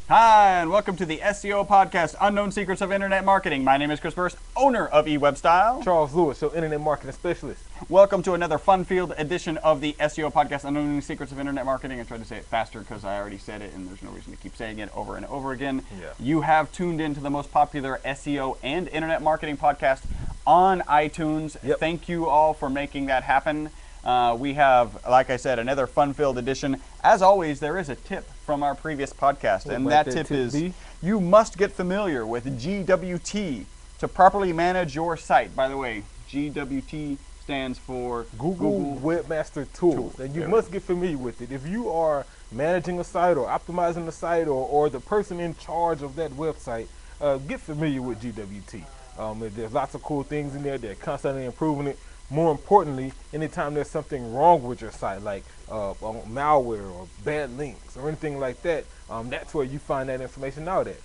Hi, and welcome to the SEO podcast, Unknown Secrets of Internet Marketing. My name is Chris Burst, owner of eWebStyle. Charles Lewis, your internet marketing specialist. Welcome to another fun-filled edition of the SEO podcast, Unknown Secrets of Internet Marketing. I tried to say it faster because I already said it, and there's no reason to keep saying it over and over again. Yeah. You have tuned into the most popular SEO and internet marketing podcast on iTunes. Yep. Thank you all for making that happen. We have, like I said, another fun-filled edition. As always, there is a tip from our previous podcast, and that tip is you must get familiar with GWT to properly manage your site. By the way, GWT stands for Google Webmaster Tools, and you must get familiar with it. If you are managing a site or optimizing the site or the person in charge of that website, get familiar with GWT. There's lots of cool things in there. They're constantly improving it. More importantly, anytime there's something wrong with your site, like malware or bad links or anything like that, that's where you find that information out at.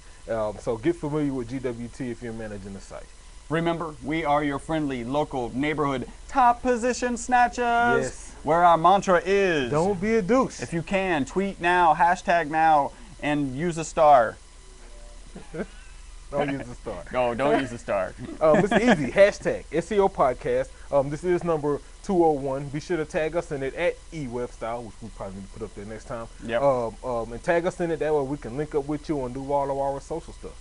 So get familiar with GWT if you're managing the site. Remember, we are your friendly, local, neighborhood top position snatchers. Yes. Where our mantra is, Don't be a douche. if you can, tweet now, hashtag now, and use a star. Don't use the star. No, don't use a star. It's easy. Hashtag SEO podcast. This is number 201. Be sure to tag us in it at eWebStyle, which we probably need to put up there next time. Yep. And tag us in it. That way we can link up with you and do all of our social stuff.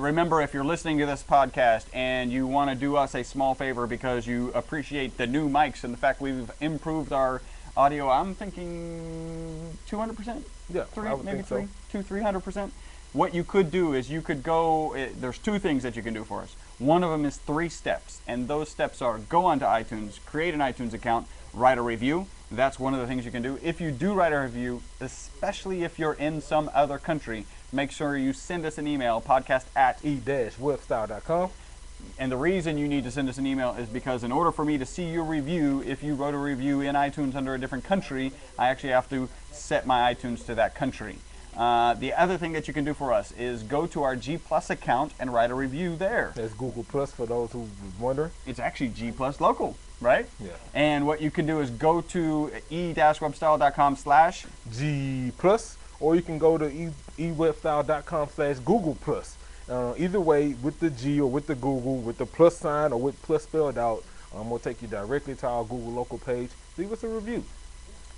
Remember, if you're listening to this podcast and you want to do us a small favor because you appreciate the new mics and the fact we've improved our audio, I'm thinking 200%? Yeah, I would think so. 300%. What you could do is you could go, there's two things that you can do for us. One of them is 3 steps, and those steps are go onto iTunes, create an iTunes account, write a review. That's one of the things you can do. If you do write a review, especially if you're in some other country, make sure you send us an email, e-webstyle.com. and the reason you need to send us an email is because in order for me to see your review, if you wrote a review in iTunes under a different country, I actually have to set my iTunes to that country. The other thing that you can do for us is go to our G Plus account and write a review there. That's Google Plus for those who was wondering. It's actually G Plus Local, right? Yeah. And what you can do is go to e-webstyle.com/ G Plus, or you can go to ewebstyle.com/Google Plus. Either way, with the G or with the Google, with the plus sign or with plus spelled out, we'll take you directly to our Google local page. Leave us a review.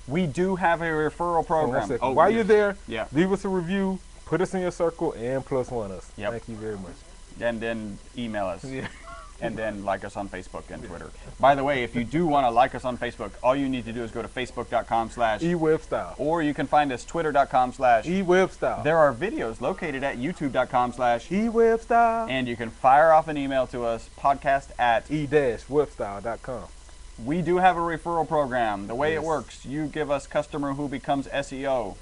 We do have a referral program. While you're there, yeah, leave us a review, put us in your circle, and plus one us. Yep. Thank you very much. and then email us. Yeah. And then like us on Facebook and Twitter. By the way, if you do want to like us on Facebook, all you need to do is go to facebook.com/ eWebstyle. or you can find us twitter.com/ eWebstyle. There are videos located at youtube.com/ eWebstyle. and you can fire off an email to us, podcast@ e-webstyle.com. We do have a referral program. The way it Yes. works, you give us customer who becomes SEO.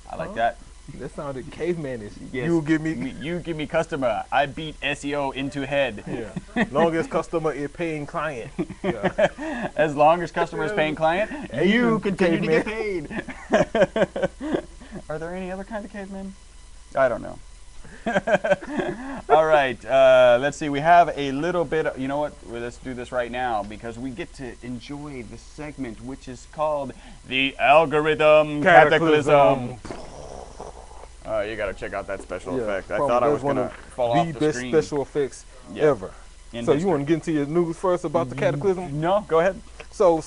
I like that. That sounded cavemanish. Yes. You give me. You give me customer. I beat SEO into head. Yeah. Long as customer is paying client. Yeah. As long as customer is paying client, you continue to get paid. Are there any other kind of cavemen? I don't know. All right, let's see. We have a little bit of, you know what? Well, let's do this right now because we get to enjoy the segment which is called the Algorithm Cataclysm. You got to check out that special effect. I thought I was going to fall off the best screen. special effects ever. In So history. you want to get into your news first about the cataclysm? No, go ahead. So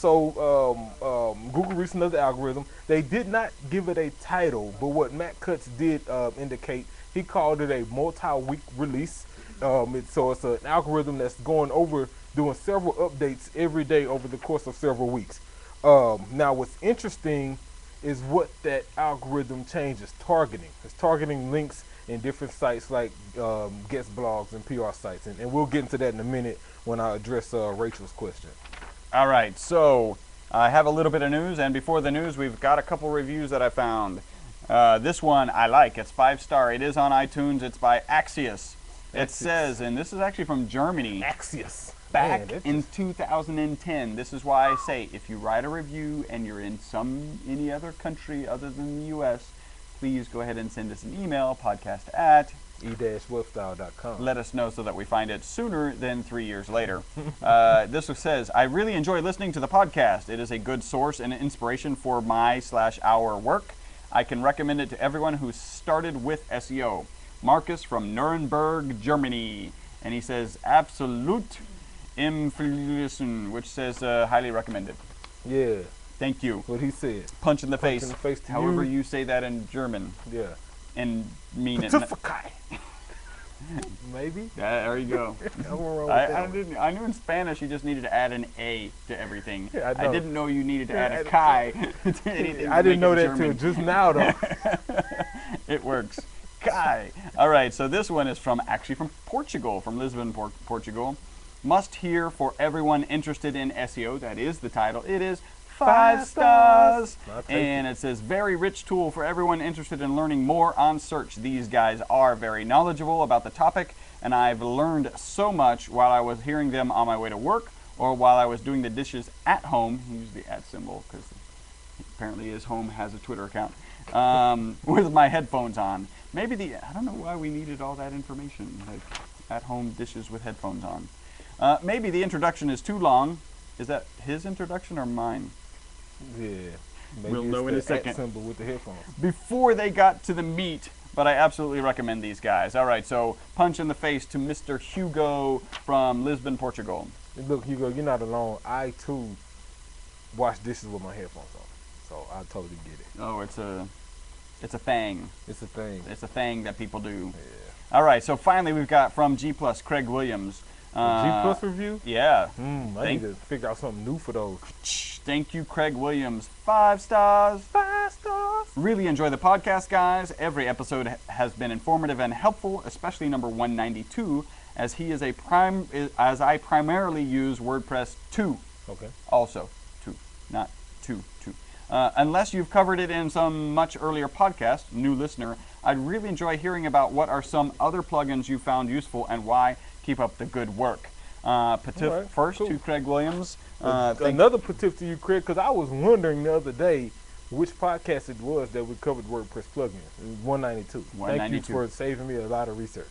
Google released another algorithm. They did not give it a title, but what Matt Cutts did indicate, he called it a multi-week release. So it's an algorithm that's going over, doing several updates every day over the course of several weeks. Now what's interesting is what that algorithm change is targeting. It's targeting links in different sites like guest blogs and PR sites. And we'll get into that in a minute when I address Rachel's question. All right, so I have a little bit of news, and before the news, we've got a couple reviews that I found. This one I like. It's 5-star. It is on iTunes. It's by Axios. It says, and this is actually from Germany. Axios. Back Man, in 2010. This is why I say if you write a review and you're in any other country other than the U.S., please go ahead and send us an email, podcast@ e-webstyle.com. let us know so that we find it sooner than 3 years later. This says, I really enjoy listening to the podcast. It is a good source and inspiration for my/our work. I can recommend it to everyone who started with SEO. Marcus from Nuremberg, Germany. And he says, absolute Empfehlung, which says highly recommended. Yeah, Thank you. what he said. Punch in the face. In the face to However you. you say that in German. Yeah. And mean it. Certificate. Maybe. There you go. Nothing wrong with I that. I knew in Spanish you just needed to add an A to everything. Yeah, I I know. didn't know you needed to Yeah, add a Kai to anything. I to didn't know make it that till German. just now, though. It works. Kai. All right, so this one is from Portugal, from Lisbon, Portugal. Must hear for everyone interested in SEO. That is the title. It is 5 stars. I'll take And it says, very rich tool for everyone interested in learning more on search. These guys are very knowledgeable about the topic, and I've learned so much while I was hearing them on my way to work or while I was doing the dishes at home. He used the @ symbol because apparently his home has a Twitter account. With my headphones on. Maybe I don't know why we needed all that information, like at-home dishes with headphones on. Maybe the introduction is too long. Is that his introduction or mine? Yeah. Maybe We'll it's know in the a second. symbol with the headphones. Before they got to the meat, but I absolutely recommend these guys. All right, so punch in the face to Mr. Hugo from Lisbon, Portugal. And look, Hugo, you're not alone. I too wash dishes with my headphones on, so I totally get it. Oh, it's a thing. It's a thing. It's a thing that people do. Yeah. All right, so finally we've got from G Plus, Craig Williams. G+ review? Yeah. I need to figure out something new for those. Thank you, Craig Williams. 5 stars. 5 stars. Really enjoy the podcast, guys. Every episode has been informative and helpful, especially number 192, as I primarily use WordPress 2. Okay. Also 2, not 2. Unless you've covered it in some much earlier podcast, new listener, I'd really enjoy hearing about what are some other plugins you found useful and why. Keep up the good work. Patif All right, first cool. to Craig Williams. Another tip to you, Craig, because I was wondering the other day which podcast it was that we covered WordPress plugins. It was 192. Thank you 192. for saving me a lot of research.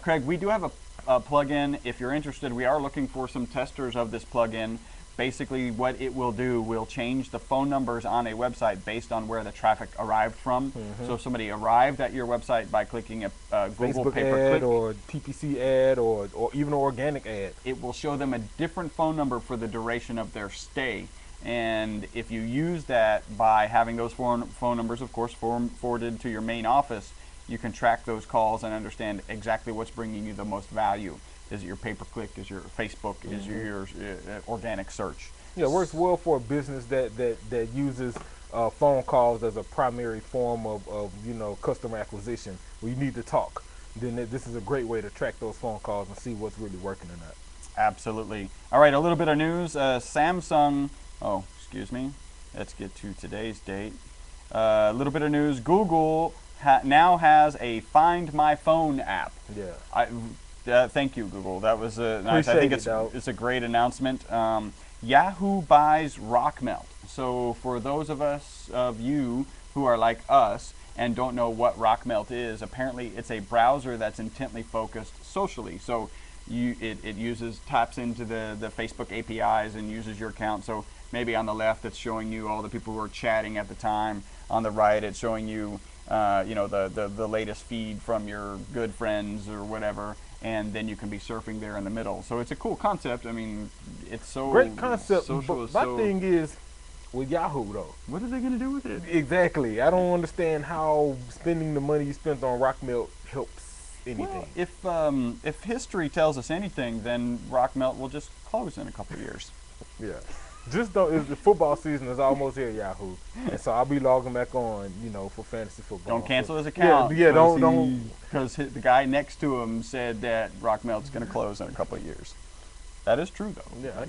Craig, we do have a plugin. If you're interested, we are looking for some testers of this plugin. Basically, what it will do will change the phone numbers on a website based on where the traffic arrived from. So if somebody arrived at your website by clicking a Google Facebook pay-per-click, ad or PPC ad or even an organic ad. it will show them a different phone number for the duration of their stay. And if you use that by having those phone numbers, of course, forwarded to your main office, you can track those calls and understand exactly what's bringing you the most value. Is it your pay-per-click? Is your Facebook? Is your organic search? Yeah, it works well for a business that uses phone calls as a primary form of customer acquisition. Where you need to talk. Then this is a great way to track those phone calls and see what's really working or not. Absolutely. All right, a little bit of news. Samsung. Oh, excuse me. Let's get to today's date. A little bit of news. Google now has a Find My Phone app. Yeah. Thank you, Google. That was nice. I Appreciate think it, dog. it's a great announcement. Yahoo buys Rockmelt. So for those of you who are like us and don't know what Rockmelt is, apparently it's a browser that's intently focused socially. So it taps into the Facebook APIs and uses your account. So maybe on the left it's showing you all the people who are chatting at the time. On the right it's showing you the latest feed from your good friends or whatever. And then you can be surfing there in the middle. So it's a cool concept. I mean, it's so Great concept. social But is my thing is with Yahoo though. what are they going to do with it? Exactly. I don't understand how spending the money you spent on Rockmelt helps anything. Well, if history tells us anything, then Rockmelt will just close in a couple of years. Yeah. Just don't. The football season is almost here, Yahoo, and so I'll be logging back on, for fantasy football. Don't cancel his account. Yeah, don't. Because the guy next to him said that Rockmelt's going to close in a couple of years. That is true, though. Yeah, I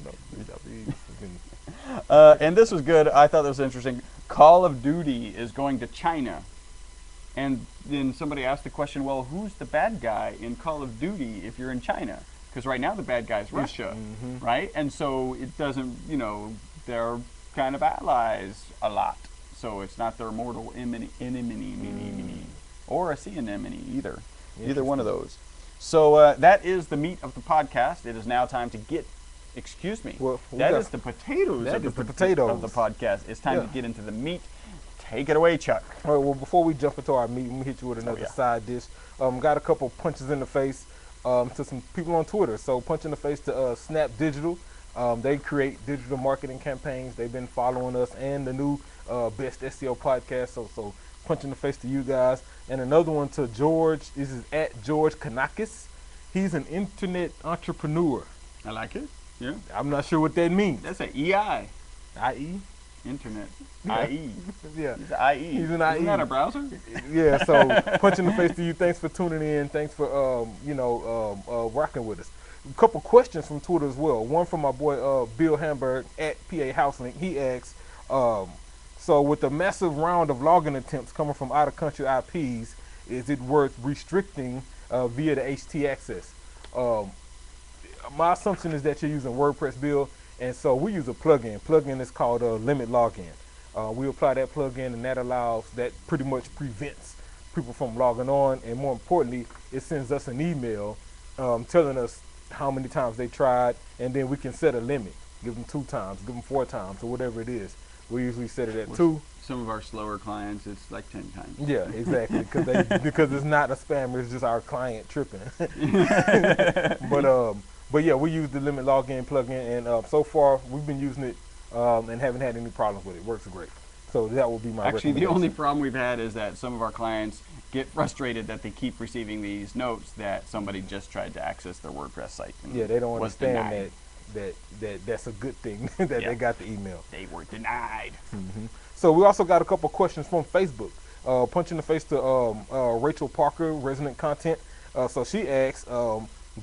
know. And this was good. I thought this was interesting. Call of Duty is going to China. And then somebody asked the question, well, who's the bad guy in Call of Duty if you're in China? Because right now the bad guy is Russia, right? And so it doesn't, they're kind of allies a lot. So it's not their mortal enemy, or a sea anemone either. Either one of those. So that is the meat of the podcast. It is now time to get, excuse me, Well, that is the potatoes That of is the the potatoes of the podcast. It's time to Yeah. get into the meat. Take it away, Chuck. All right, well, before we jump into our meat, let me hit you with another side dish. Got a couple punches in the face to some people on Twitter. So punch in the face to Snap Digital. They create digital marketing campaigns. They've been following us and the new Best SEO podcast. So punch in the face to you guys. And another one to George. This is at George Kanakis. He's an internet entrepreneur. I like it. Yeah. I'm not sure what that means. That's an EI. IE? Internet. Yeah. IE. Yeah. He's an IE. He's an Isn't IE. that a browser? Yeah, so punch in the face to you. Thanks for tuning in. Thanks for rocking with us. A couple questions from Twitter as well. One from my boy Bill Hamburg at PA Houselink. He asks, so with the massive round of login attempts coming from out of country IPs, is it worth restricting via the HT access? My assumption is that you're using WordPress, Bill, and so we use a plugin. Plugin is called Limit Login. We apply that plugin, and that pretty much prevents people from logging on, and more importantly, it sends us an email telling us how many times they tried, and then we can set a limit. Give them 2 times, give them 4 times, or whatever it is. We usually set it at 2. Some of our slower clients, it's like 10 times. Yeah, exactly, because it's not a spammer, it's just our client tripping. But yeah, we use the Limit Login plugin, and so far we've been using it and haven't had any problems with it. It works great. So that will be my Actually, the recommendation. only problem we've had is that some of our clients get frustrated that they keep receiving these notes that somebody just tried to access their WordPress site. And Yeah, they don't was understand denied. that that's a good thing that Yeah. they got the email. They were denied. So we also got a couple questions from Facebook. Punch in the face to Rachel Parker, Resident Content. So she asks,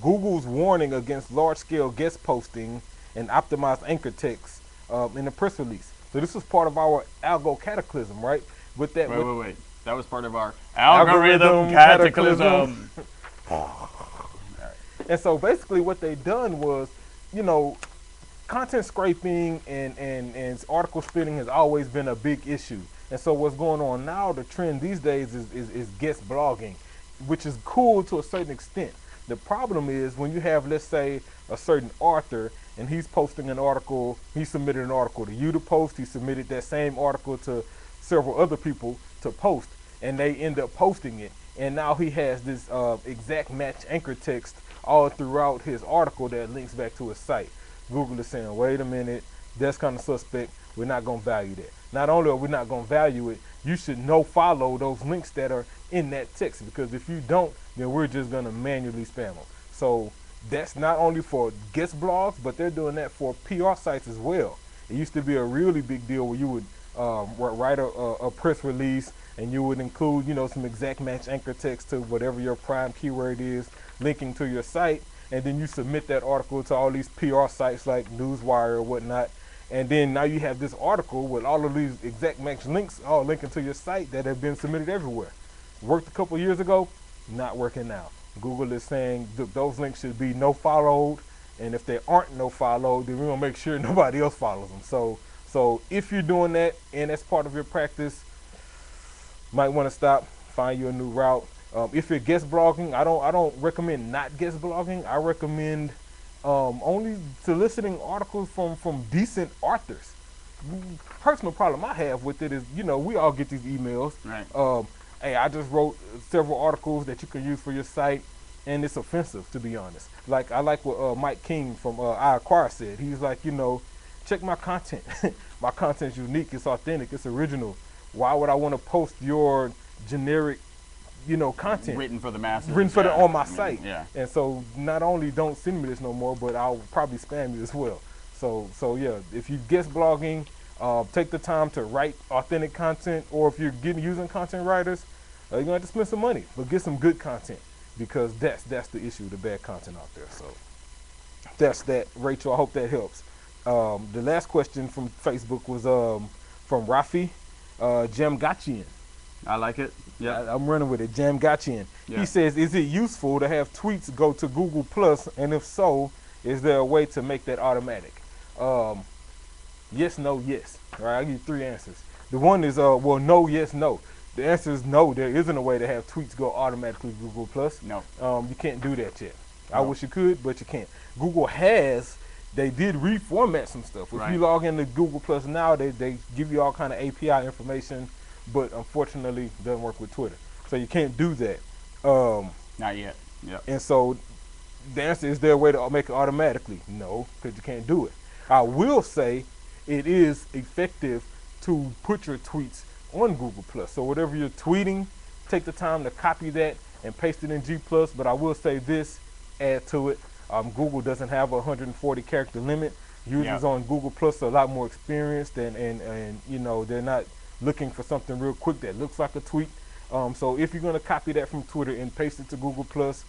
Google's warning against large-scale guest posting and optimized anchor text in the press release. So this was part of our algo cataclysm, right? With that, Wait. That was part of our algorithm Cataclysm. cataclysm. And so basically what they done was, content scraping and article spinning has always been a big issue. And so what's going on now, the trend these days is guest blogging, which is cool to a certain extent. The problem is when you have, let's say, a certain author and he's posting an article, he submitted an article to you to post, he submitted that same article to several other people to post, and they end up posting it. And now he has this exact match anchor text all throughout his article that links back to his site. Google is saying, wait a minute, that's kind of suspect. We're not going to value that. Not only are we not going to value it, you should follow those links that are in that text, because if you don't, then we're just going to manually spam them. So that's not only for guest blogs, but they're doing that for PR sites as well. It used to be a really big deal where you would write a press release and you would include, some exact match anchor text to whatever your prime keyword is, linking to your site, and then you submit that article to all these PR sites like Newswire or whatnot. And then now you have this article with all of these exact match links all linking to your site that have been submitted everywhere. Worked a couple years ago, not working now. Google is saying those links should be no followed, and if they aren't no followed, then we're gonna make sure nobody else follows them. So if you're doing that and that's part of your practice, might want to stop, find you a new route. If you're guest blogging, I don't recommend not guest blogging. I recommend only soliciting articles from decent authors. Personal problem I have with it is, we all get these emails. Right. Hey, I just wrote several articles that you can use for your site, and it's offensive, to be honest. Like, I like what Mike King from I Acquire said. He's like, check my content. My content's unique, it's authentic, it's original. Why would I want to post your generic, content? Written for the masses. On my site. Yeah. And so not only don't send me this no more, but I'll probably spam you as well. So yeah, if you guest blogging, take the time to write authentic content, or if you're using content writers, you're gonna have to spend some money, but get some good content, because that's the issue, the bad content out there. So that's that, Rachel. I hope that helps. The last question from Facebook was from Rafi Jamgachian. I like it. Yeah. I'm running with it. Jamgachian. Yeah. He says, is it useful to have tweets go to Google Plus, and if so, is there a way to make that automatic? Yes, no, yes. All right, I'll give you 3 answers. The one is, no, yes, no. The answer is no, there isn't a way to have tweets go automatically to Google Plus. No. You can't do that yet. No. I wish you could, but you can't. Google they did reformat some stuff. If Right. you log into Google Plus now, they give you all kind of API information but unfortunately doesn't work with Twitter. So you can't do that. Um, Not yet. Yep. and so the answer is there a way to make it automatically? No, because you can't do it. I will say it is effective to put your tweets on Google Plus. So whatever you're tweeting, take the time to copy that and paste it in G Plus. But I will say this, add to it. Google doesn't have a 140 character limit. Users Yep. on Google Plus are a lot more experienced, and you know, they're not looking for something real quick that looks like a tweet. So if you're going to copy that from Twitter and paste it to Google Plus,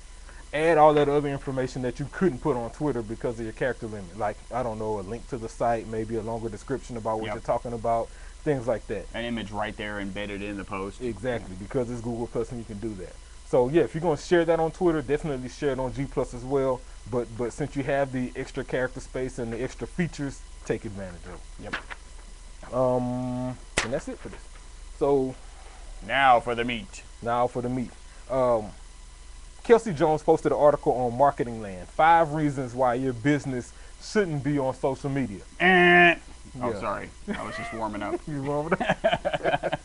add all that other information that you couldn't put on Twitter because of your character limit. Like, I don't know, a link to the site, maybe a longer description about what Yep. you're talking about, things like that. An image right there embedded in the post. Exactly, because it's Google Plus and you can do that. So yeah, if you're going to share that on Twitter, definitely share it on G Plus as well. But since you have the extra character space and the extra features, take advantage of it. Yep. And that's it for this. So Now for the meat. now for the meat. Kelsey Jones posted an article on Marketing Land. 5 reasons why your business shouldn't be on social media. Oh, Yeah. sorry. I was just warming up. You remember that?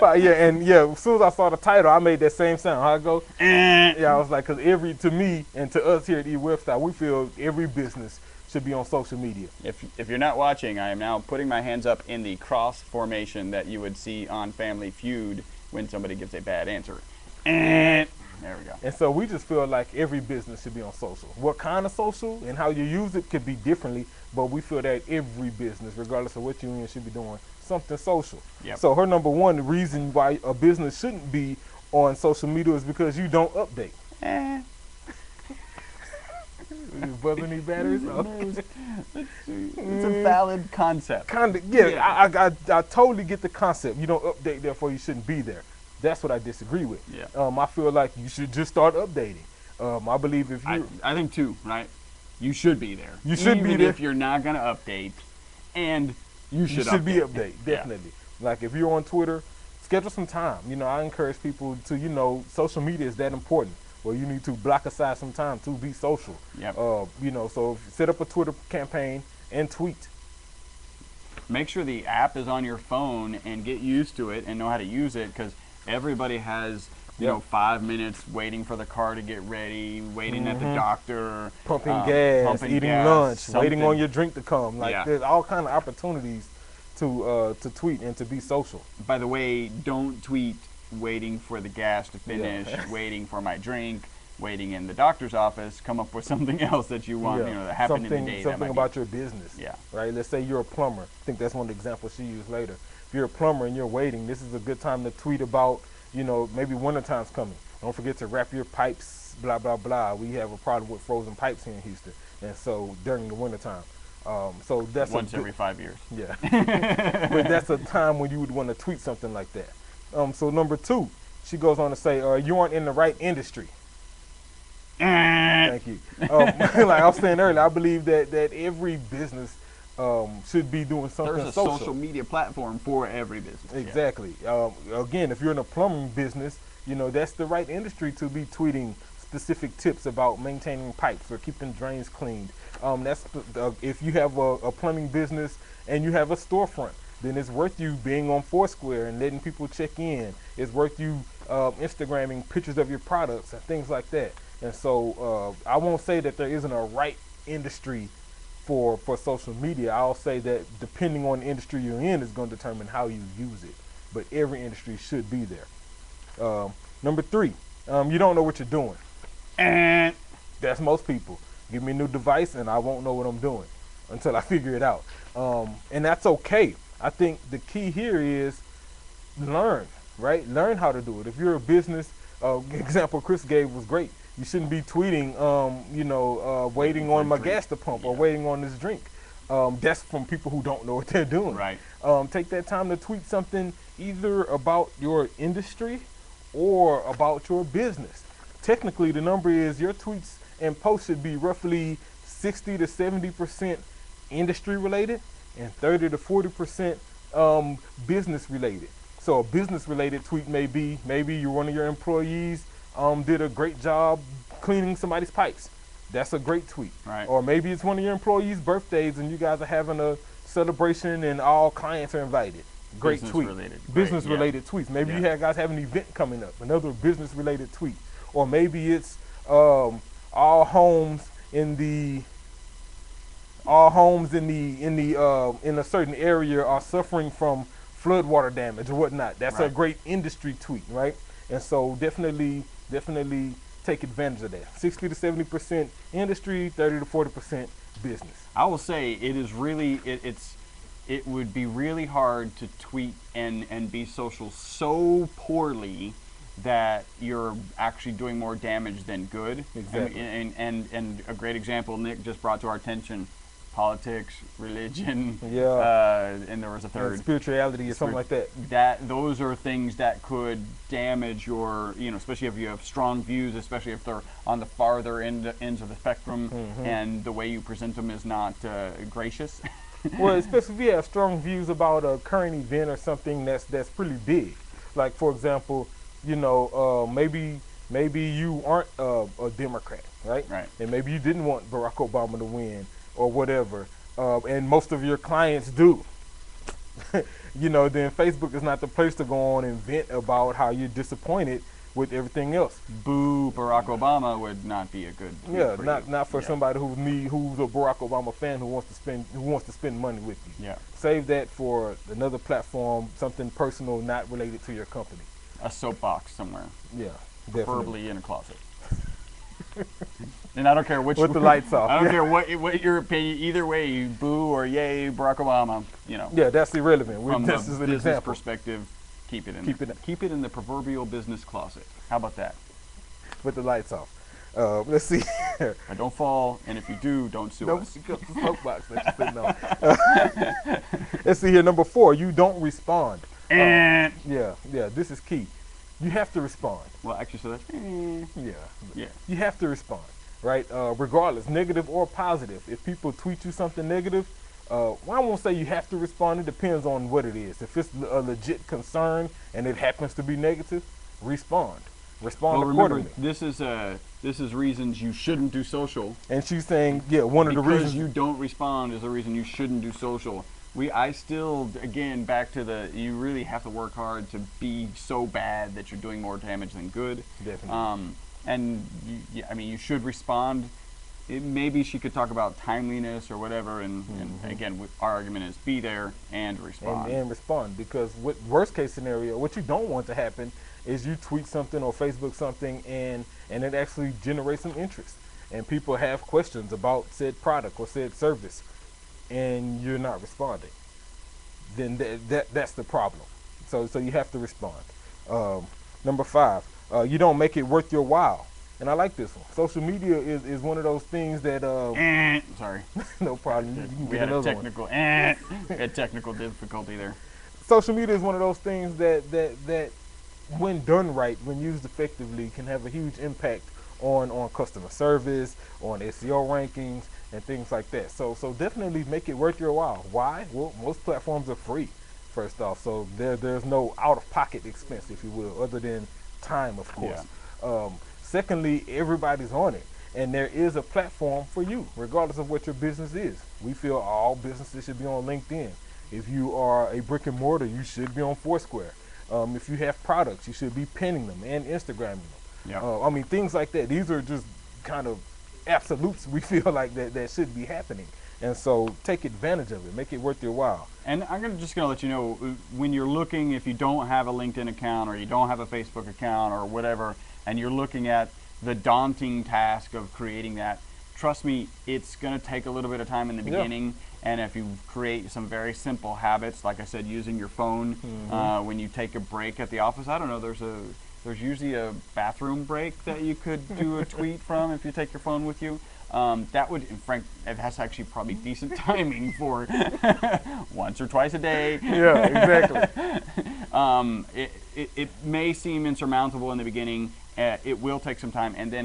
But yeah, and yeah, as soon as I saw the title, I made that same sound. How it go? Yeah, I was like, because to me and to us here at eWebStyle, we feel every business should be on social media. If you're not watching, I am now putting my hands up in the cross formation that you would see on Family Feud when somebody gives a bad answer. There we go. And so we just feel like every business should be on social. What kind of social and how you use it could be differently, but we feel that every business, regardless of what you're in, should be doing something social. Yep. So her number one reason why a business shouldn't be on social media is because you don't update. Buzz any batteries? It's a valid concept. Kind of, yeah. Yeah. I totally get the concept. You don't update, therefore you shouldn't be there. That's what I disagree with. Yeah. I feel like you should just start updating. I believe if you, I think too, right? You should be there. You should be Even there. if you're not gonna update, and you should be update. update, Yeah. definitely. Like if you're on Twitter, schedule some time. You know, I encourage people to, social media is that important. Well, you need to block aside some time to be social. Yep. So set up a Twitter campaign and tweet. Make sure the app is on your phone and get used to it and know how to use it, because everybody has Yep. 5 minutes waiting for the car to get ready, waiting at the doctor, Pumping gas, pumping eating gas, lunch, waiting something. on your drink to come. Like Yeah. there's all kind of opportunities to tweet and to be social. By the way, don't tweet waiting for the gas to finish, Yeah. waiting for my drink, waiting in the doctor's office. Come up with something else that you want, that happened in the day. that Something might about be, your business. Yeah. Right. Let's say you're a plumber. I think that's one of the examples she used later. If you're a plumber and you're waiting, this is a good time to tweet about, maybe wintertime's coming. Don't forget to wrap your pipes, blah, blah, blah. We have a problem with frozen pipes here in Houston. And so during the wintertime. So that's once every 5 years. Yeah. But that's a time when you would want to tweet something like that. So number 2, she goes on to say, you aren't in the right industry. Thank you. Like I was saying earlier, I believe that every business should be doing something There's a social media platform for every business. Yeah. Exactly. Again, if you're in a plumbing business, that's the right industry to be tweeting specific tips about maintaining pipes or keeping drains cleaned. If you have a plumbing business and you have a storefront, then it's worth you being on Foursquare and letting people check in. It's worth you Instagramming pictures of your products and things like that. And so I won't say that there isn't a right industry for social media. I'll say that depending on the industry you're in is going to determine how you use it. But every industry should be there. Number 3, you don't know what you're doing. That's most people. Give me a new device and I won't know what I'm doing until I figure it out. And that's okay. I think the key here is learn, right? Learn how to do it. If you're a business, example Chris gave was great. You shouldn't be tweeting, waiting on my gas to pump or waiting on this drink. That's from people who don't know what they're doing. Right. Take that time to tweet something either about your industry or about your business. Technically, the number is your tweets and posts should be roughly 60 to 70% industry related and 30 to 40% business related. So a business related tweet may be maybe one of your employees did a great job cleaning somebody's pipes. That's a great tweet. Right. Or maybe it's one of your employees' birthdays and you guys are having a celebration and all clients are invited. great Business tweet. related, right, Business yeah. related tweets. Maybe you Yeah. guys have an event coming up, another business related tweet. Or maybe it's all homes in the in a certain area are suffering from floodwater damage or whatnot. That's a Right. great industry tweet, right? And so definitely take advantage of that. 60 to 70% industry, 30 to 40% business. I will say it is really it would be really hard to tweet and be social so poorly that you're actually doing more damage than good. Exactly. And a great example Nick just brought to our attention: politics, religion, Yeah. and there was a And third. spirituality or something like that. Those are things that could damage your, especially if you have strong views, especially if they're on the farther ends of the spectrum, and the way you present them is not gracious. Well, especially if you have strong views about a current event or something that's pretty big. Like for example, maybe you aren't a Democrat, right? Right. And maybe you didn't want Barack Obama to win or whatever, and most of your clients do. Then Facebook is not the place to go on and vent about how you're disappointed with everything else. Boo, Barack Obama would not be a good. Yeah, for not you. not for Yeah. somebody who's a Barack Obama fan who wants to spend money with you. Yeah, Save that for another platform, something personal, not related to your company. a soapbox somewhere, Yeah, definitely. preferably in a closet. And I don't care which. With the lights off. I don't care what your opinion. Either way, you boo or yay Barack Obama. Yeah, that's irrelevant. From This a is an business example. perspective, keep it in. Keep there. it- Keep it in the proverbial business closet. How about that? With the lights off. Let's see. Here. Don't fall, and if you do, don't sue Don't us. pick up the soapbox that you're sitting on. Let's see here. Number 4, you don't respond. And Yeah, this is key. You have to respond. well, actually, so that's Yeah. yeah. You have to respond, right? Regardless, negative or positive. If people tweet you something negative, well, I won't say you have to respond. It depends on what it is. If it's a legit concern and it happens to be negative, respond. Respond Well, remember, accordingly. this is reasons you shouldn't do social. And she's saying, yeah, one of the Because reasons you don't respond is the reason you shouldn't do social. I still, again, back to you really have to work hard to be so bad that you're doing more damage than good. Definitely. And you should respond. Maybe she could talk about timeliness or whatever. And again, our argument is be there and respond. and respond, because what worst case scenario, what you don't want to happen is you tweet something or Facebook something and it actually generates some interest and people have questions about said product or said service and you're not responding. Then that's the problem. So you have to respond. Number 5, you don't make it worth your while. And I like this one. Social media is one of those things that Sorry, no problem. You can we get had a another one. technical we had technical difficulty there. Social media is one of those things that when done right, when used effectively, can have a huge impact on customer service, on SEO rankings, and things like that. So definitely make it worth your while. Why? Well, most platforms are free, first off. So there's no out-of-pocket expense, if you will, other than time, of course. Secondly, everybody's on it. And there is a platform for you, regardless of what your business is. We feel all businesses should be on LinkedIn. If you are a brick and mortar, you should be on Foursquare. If you have products, you should be pinning them and Instagramming them. Yeah. Things like that. These are just kind of absolutes we feel like that should be happening. And so take advantage of it. Make it worth your while. And I'm just going to let you know, when you're looking, if you don't have a LinkedIn account or you don't have a Facebook account or whatever, and you're looking at the daunting task of creating that, trust me, it's going to take a little bit of time in the beginning. And if you create some very simple habits, like I said, using your phone when you take a break at the office, I don't know, there's usually a bathroom break that you could do a tweet from if you take your phone with you. That would, that's actually probably decent timing for once or twice a day. Yeah, exactly. It may seem insurmountable in the beginning. It will take some time, and then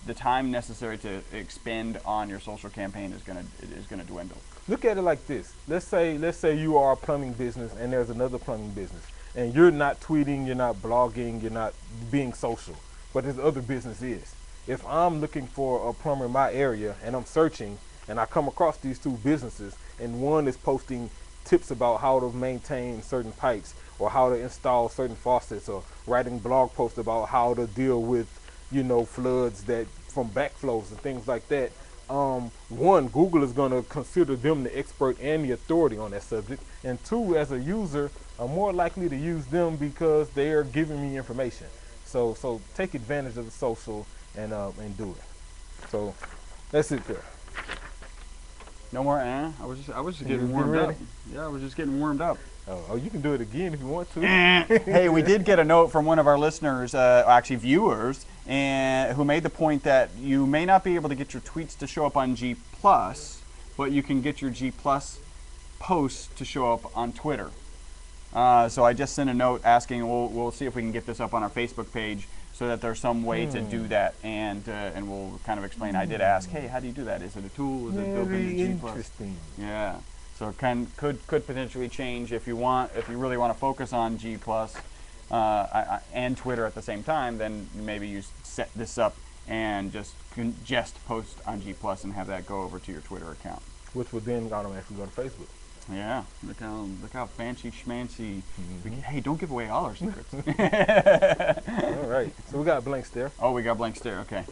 the time necessary to expend on your social campaign is gonna dwindle. Look at it like this. Let's say you are a plumbing business and there's another plumbing business, and you're not tweeting, you're not blogging, you're not being social, but this other business is. If I'm looking for a plumber in my area and I'm searching and I come across these two businesses and one is posting tips about how to maintain certain pipes or how to install certain faucets, or writing blog posts about how to deal with, floods that from backflows and things like that. One, Google is going to consider them the expert and the authority on that subject, and two, as a user, I'm more likely to use them because they are giving me information. So take advantage of the social and do it. So that's it there. No more. I was just getting You warmed ready? up. Yeah, I was just getting warmed up. Oh, you can do it again if you want to. Hey, we did get a note from one of our listeners, actually viewers, and who made the point that you may not be able to get your tweets to show up on G Plus, but you can get your G Plus posts to show up on Twitter. So I just sent a note asking. We'll see if we can get this up on our Facebook page so that there's some way to do that, and we'll kind of explain. I did ask, hey, how do you do that? Is it a tool? Is it built into Very G Plus? interesting. Yeah. So it could potentially change if you really want to focus on G Plus and Twitter at the same time. Then maybe you set this up and just post on G Plus and have that go over to your Twitter account. Which would then automatically go to Facebook. Yeah, look how fancy schmancy. Hey, don't give away all our secrets. All right. So we got blank stare. Oh, we got blank stare. Okay.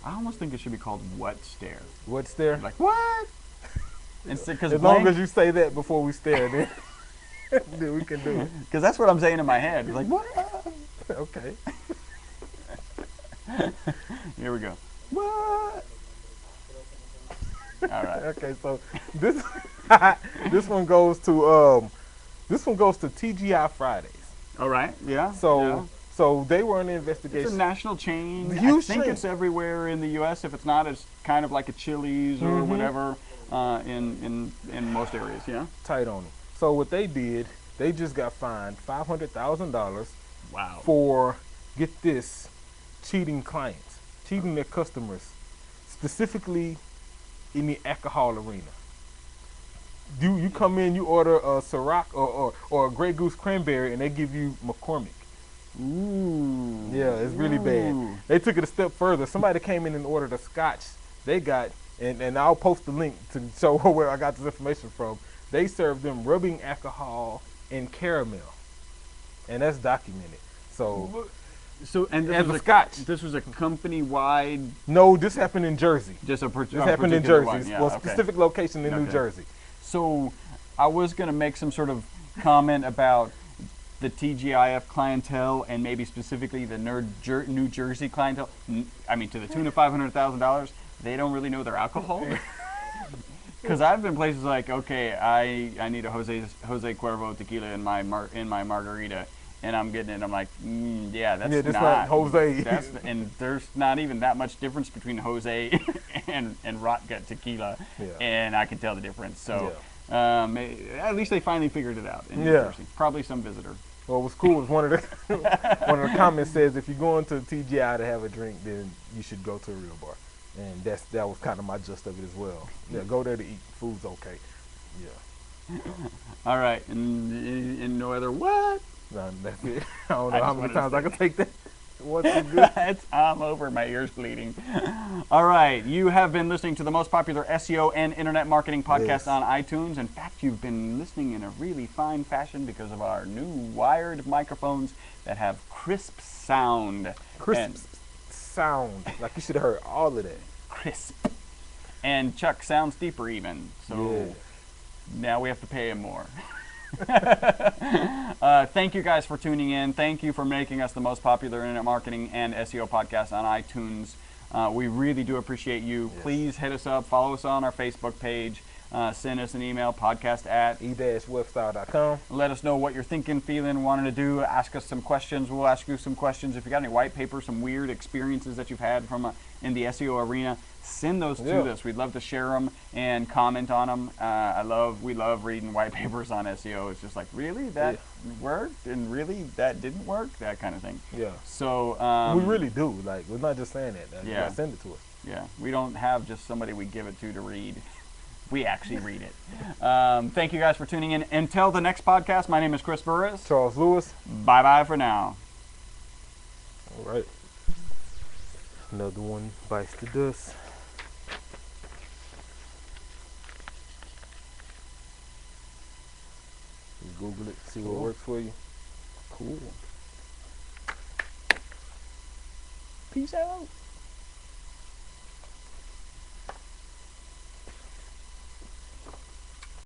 I almost think it should be called what stare. What stare? Like what? Because As long as you say that before we stare, then we can do it. Because that's what I'm saying in my head. Like what? Okay. Here we go. What? All right. Okay. So this this one goes to TGI Fridays. All right. Yeah. So they were in an It's investigation. a national chain. Huge I think chain. it's everywhere in the U.S. If it's not, it's kind of like a Chili's or whatever in most areas. Yeah. Tight on them. So what they did, they just got fined $500,000 Wow. for, get this, cheating clients, cheating their customers, specifically in the alcohol arena. You come in, you order a Ciroc or a Grey Goose cranberry, and they give you McCormick. Ooh. Yeah, it's really bad. Ooh. They took it a step further. Somebody came in and ordered a Scotch. They got, and I'll post the link to show where I got this information from. They served them rubbing alcohol and caramel, and that's documented. So And as a Scotch. This was a company-wide. No, this happened in Jersey. This happened in Jersey. Yeah, Well, okay. specific location in New Okay. Jersey. So I was going to make some sort of comment about the TGIF clientele and maybe specifically the New Jersey clientele. I mean, to the tune of $500,000, they don't really know their alcohol. Because I've been places like, okay, I need a Jose Cuervo tequila in my margarita, and I'm getting it. I'm like, yeah, that's not Jose. And there's not even that much difference between Jose and Rotgut tequila, Yeah. and I can tell the difference. So at least they finally figured it out in New Yeah. Jersey. Probably some visitor. Well, what's cool is one of the comments says if you're going to TGI to have a drink, then you should go to a real bar, and that was kind of my gist of it as well. Yeah, go there to eat. Food's okay. Yeah. All right, and no other what? No, that's it. I don't know I how just many wanted to times I say can take that. What's so good? I'm over. My ears bleeding. All right. You have been listening to the most popular SEO and internet marketing podcast Yes. on iTunes. In fact, you've been listening in a really fine fashion because of our new wired microphones that have crisp sound. Crisp And sound. Like you should have heard all of that. crisp. And Chuck sounds deeper even. So Yeah. now we have to pay him more. Thank you guys for tuning in. Thank you for making us the most popular internet marketing and SEO podcast on iTunes. We really do appreciate you. Yes. Please hit us up. Follow us on our Facebook page. Send us an email, podcast@. e-webstyle.com. Let us know what you're thinking, feeling, wanting to do. Ask us some questions. We'll ask you some questions. If you got any white papers, some weird experiences that you've had from in the SEO arena, send those Yeah. to us. We'd love to share them and comment on them. We love reading white papers on SEO. It's just like, really, that worked, and really that didn't work, that kind of thing. Yeah. So We really do. Like, we're not just saying that. You yeah. gotta send it to us. yeah, we don't have just somebody we give it to read. We actually read it. Thank you guys for tuning in. Until the next podcast, my name is Chris Burris. Charles Lewis. Bye-bye for now. All right. Another one bites the dust. Google it, see what Cool. works for you. Cool. Peace out.